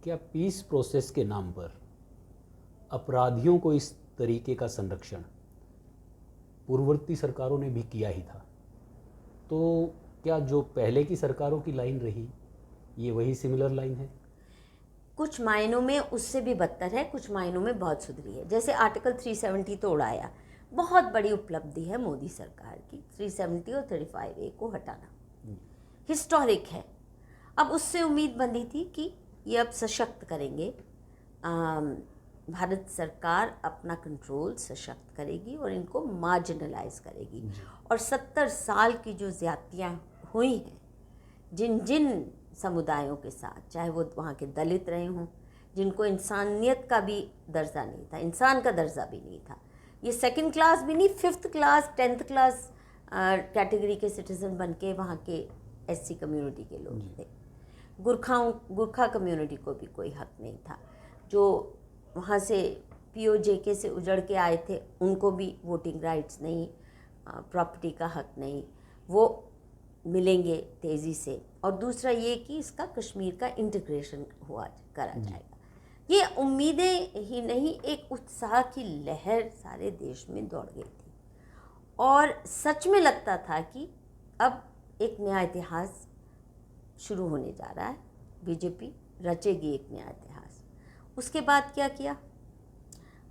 क्या peace process के नाम पर अपराधियों को इस तरीके का संरक्षण पूर्ववर्ती सरकारों ने भी किया ही था, तो क्या जो पहले की सरकारों की लाइन रही ये वही सिमिलर लाइन है? कुछ मायनों में उससे भी बदतर है, कुछ मायनों में बहुत सुधरी है। जैसे आर्टिकल 370 तो उड़ाया, बहुत बड़ी उपलब्धि है मोदी सरकार की 370 और 35A को हटाना, हिस्टोरिक है। अब उससे उम्मीद बंधी थी कि ये अब सशक्त करेंगे, भारत सरकार अपना कंट्रोल सशक्त करेगी और इनको मार्जिनलाइज करेगी। और 70 साल की जो ज़्यादतियाँ हुई हैं जिन जिन समुदायों के साथ, चाहे वो वहाँ के दलित रहे हों, जिनको इंसानियत का भी दर्जा नहीं था, इंसान का दर्जा भी नहीं था, ये सेकंड क्लास भी नहीं, 5th class 10th class category के सिटीज़न बन के वहाँ के SC कम्युनिटी के लोग थे। गुरखा कम्युनिटी को भी कोई हक नहीं था। जो वहाँ से POJK से उजड़ के आए थे उनको भी वोटिंग राइट्स नहीं, प्रॉपर्टी का हक नहीं, वो मिलेंगे तेज़ी से। और दूसरा ये कि इसका कश्मीर का इंटीग्रेशन करा जाएगा। ये उम्मीदें ही नहीं, एक उत्साह की लहर सारे देश में दौड़ गई थी और सच में लगता था कि अब एक नया इतिहास शुरू होने जा रहा है, बीजेपी रचेगी एक नया इतिहास। उसके बाद क्या किया,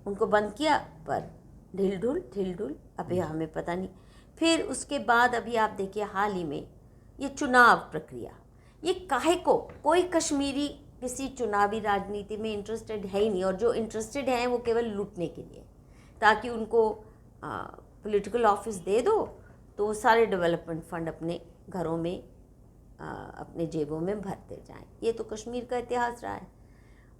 उनको बंद किया, पर ढिल ढुल अभी हमें पता नहीं। फिर उसके बाद अभी आप देखिए हाल ही में ये चुनाव प्रक्रिया, ये काहे को, कोई कश्मीरी किसी चुनावी राजनीति में इंटरेस्टेड है ही नहीं, और जो इंटरेस्टेड हैं वो केवल लूटने के लिए, ताकि उनको पॉलिटिकल ऑफिस दे दो तो वो सारे डेवलपमेंट फंड अपने घरों में अपने जेबों में भरते जाएं। ये तो कश्मीर का इतिहास रहा है।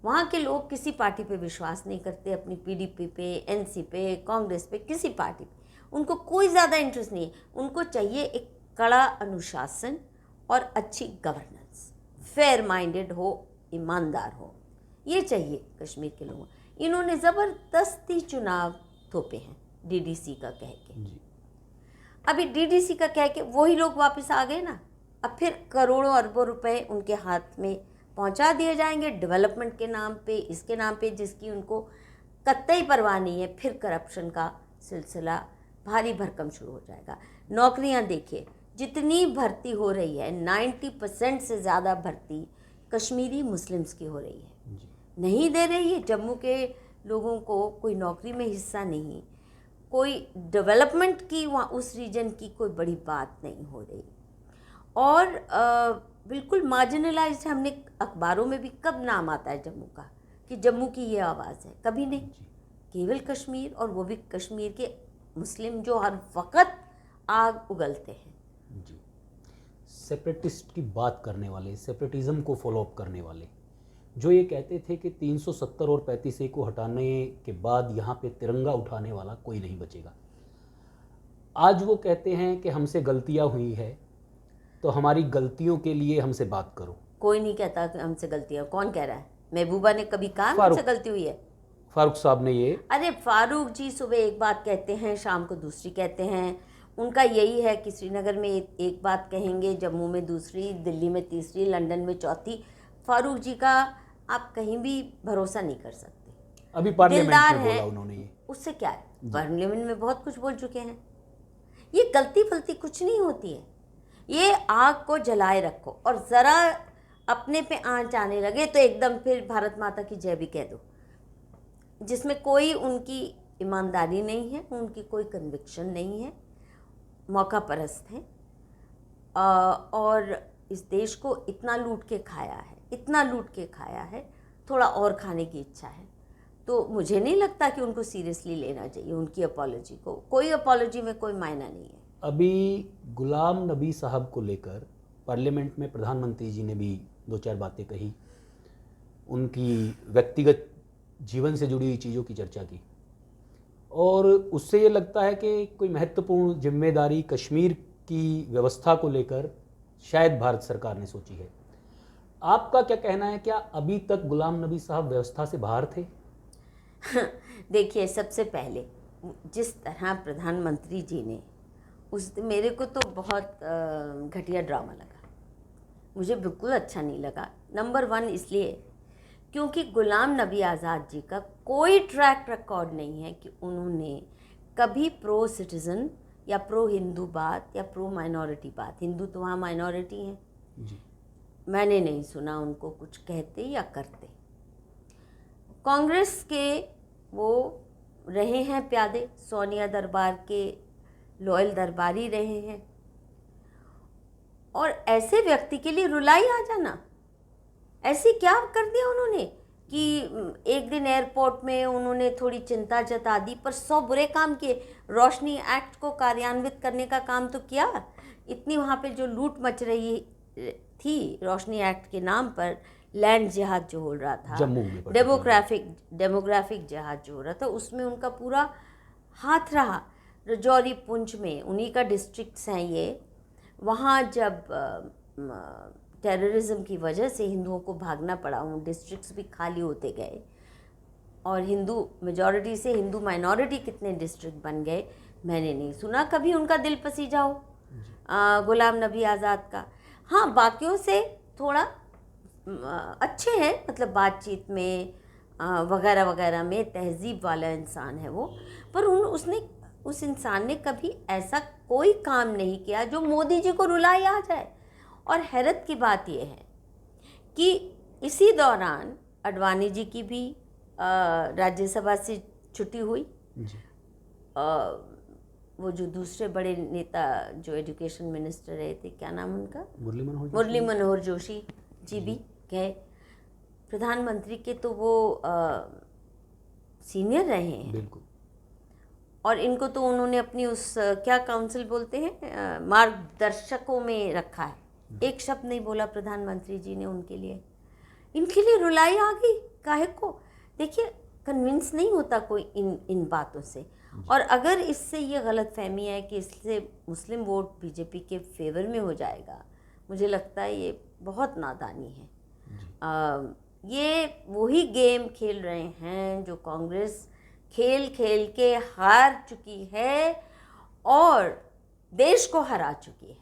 वहाँ के लोग किसी पार्टी पे विश्वास नहीं करते, अपनी PDP पे, NC पे, कांग्रेस पे, किसी पार्टी पे उनको कोई ज़्यादा इंटरेस्ट नहीं है। उनको चाहिए एक कड़ा अनुशासन और अच्छी गवर्नेंस, फेयर माइंडेड हो, ईमानदार हो, ये चाहिए कश्मीर के लोगों। इन्होंने ज़बरदस्ती चुनाव थोपे हैं DDC का कह के। अभी DDC का कह के वही लोग वापस आ गए ना, अब फिर करोड़ों अरबों रुपए उनके हाथ में पहुंचा दिए जाएंगे डेवलपमेंट के नाम पे, इसके नाम पे, जिसकी उनको कतई परवाह नहीं है। फिर करप्शन का सिलसिला भारी भरकम शुरू हो जाएगा। नौकरियां देखिए, जितनी भर्ती हो रही है 90% से ज़्यादा भर्ती कश्मीरी मुस्लिम्स की हो रही है। नहीं दे रही है जम्मू के लोगों को कोई नौकरी में हिस्सा नहीं, कोई डेवलपमेंट की वहाँ उस रीजन की कोई बड़ी बात नहीं हो रही, और बिल्कुल मार्जिनलाइज्ड। हमने अखबारों में भी कब नाम आता है जम्मू का कि जम्मू की ये आवाज़ है, कभी नहीं। केवल कश्मीर, और वो भी कश्मीर के मुस्लिम जो हर वक्त आग उगलते हैं। जी, सेपरेटिस्ट की बात करने वाले, सेपरेटिज्म को फॉलोअप करने वाले, जो ये कहते थे कि 370 और 35A को हटाने के बाद यहाँ पे तिरंगा उठाने वाला कोई नहीं बचेगा, आज वो कहते हैं कि हमसे गलतियाँ हुई है तो हमारी गलतियों के लिए हमसे बात करो। कोई नहीं कहता कि हमसे गलतियाँ, कौन कह रहा है? महबूबा ने कभी कहा हमसे गलती हुई है? फारूक साहब ने ये, अरे फारूक जी सुबह एक बात कहते हैं, शाम को दूसरी कहते हैं। उनका यही है कि श्रीनगर में एक बात कहेंगे, जम्मू में दूसरी, दिल्ली में तीसरी, लंदन में चौथी। फारूक जी का आप कहीं भी भरोसा नहीं कर सकते। अभी पार्लियामेंट में बोला उन्होंने ये, उससे क्या है, पार्लियामेंट में बहुत कुछ बोल चुके हैं। ये गलती फलती कुछ नहीं होती है, ये आग को जलाए रखो, और ज़रा अपने पे आंच आने लगे तो एकदम फिर भारत माता की जय भी कह दो, जिसमें कोई उनकी ईमानदारी नहीं है, उनकी कोई कन्विक्शन नहीं है, मौका परस्त हैं। और इस देश को इतना लूट के खाया है, इतना लूट के खाया है, थोड़ा और खाने की इच्छा है। तो मुझे नहीं लगता कि उनको सीरियसली लेना चाहिए उनकी अपॉलॉजी को। कोई अपॉलॉजी में कोई मायना नहीं है। अभी गुलाम नबी साहब को लेकर पार्लियामेंट में प्रधानमंत्री जी ने भी 2-4 बातें कही, उनकी व्यक्तिगत जीवन से जुड़ी हुई चीज़ों की चर्चा की, और उससे ये लगता है कि कोई महत्वपूर्ण जिम्मेदारी कश्मीर की व्यवस्था को लेकर शायद भारत सरकार ने सोची है। आपका क्या कहना है, क्या अभी तक गुलाम नबी साहब व्यवस्था से बाहर थे? देखिए, सबसे पहले जिस तरह प्रधानमंत्री जी ने उस, मेरे को तो बहुत घटिया ड्रामा लगा, मुझे बिल्कुल अच्छा नहीं लगा। नंबर 1 इसलिए क्योंकि गुलाम नबी आज़ाद जी का कोई ट्रैक रिकॉर्ड नहीं है कि उन्होंने कभी प्रो सिटीज़न या प्रो हिंदू बात या प्रो माइनॉरिटी बात, हिंदू तो वहाँ माइनॉरिटी हैं, जी मैंने नहीं सुना उनको कुछ कहते या करते। कांग्रेस के वो रहे हैं प्यादे, सोनिया दरबार के लॉयल दरबारी रहे हैं, और ऐसे व्यक्ति के लिए रुलाई आ जाना, ऐसे क्या कर दिया उन्होंने कि एक दिन एयरपोर्ट में उन्होंने थोड़ी चिंता जता दी, पर 100 बुरे काम किए। रोशनी एक्ट को कार्यान्वित करने का काम तो किया, इतनी वहाँ पे जो लूट मच रही थी रोशनी एक्ट के नाम पर, लैंड जिहाद जो हो रहा था, जम्मू में डेमोग्राफिक जिहाद जो हो रहा था, उसमें उनका पूरा हाथ रहा। रजौरी पुंछ में उन्हीं का डिस्ट्रिक्ट्स हैं ये, वहाँ जब टेररिज्म की वजह से हिंदुओं को भागना पड़ा, उन डिस्ट्रिक्ट्स भी खाली होते गए, और हिंदू मेजॉरिटी से हिंदू माइनॉरिटी कितने डिस्ट्रिक्ट बन गए, मैंने नहीं सुना कभी उनका दिल पसीजा हो गुलाम नबी आज़ाद का। हाँ, बाकियों से थोड़ा अच्छे हैं, मतलब बातचीत में वगैरह वगैरह में तहजीब वाला इंसान है वो, पर उस इंसान ने कभी ऐसा कोई काम नहीं किया जो मोदी जी को रुलाई आ जाए। और हैरत की बात यह है कि इसी दौरान अडवाणी जी की भी राज्यसभा से छुट्टी हुई। वो जो दूसरे बड़े नेता जो एजुकेशन मिनिस्टर रहे थे, क्या नाम उनका, मुरली मनोहर जोशी जी भी गए। प्रधानमंत्री के तो वो सीनियर रहे हैं, बिल्कुल। और इनको तो उन्होंने अपनी उस क्या काउंसिल बोलते हैं, मार्गदर्शकों में रखा है। एक शब्द नहीं बोला प्रधानमंत्री जी ने उनके लिए, इनके लिए रुलाई आ गई काहे को। देखिए, कन्विंस नहीं होता कोई इन बातों से, और अगर इससे ये गलतफहमी है कि इससे मुस्लिम वोट बीजेपी के फेवर में हो जाएगा, मुझे लगता है ये बहुत नादानी है। ये वही गेम खेल रहे हैं जो कांग्रेस खेल खेल के हार चुकी है और देश को हरा चुकी है।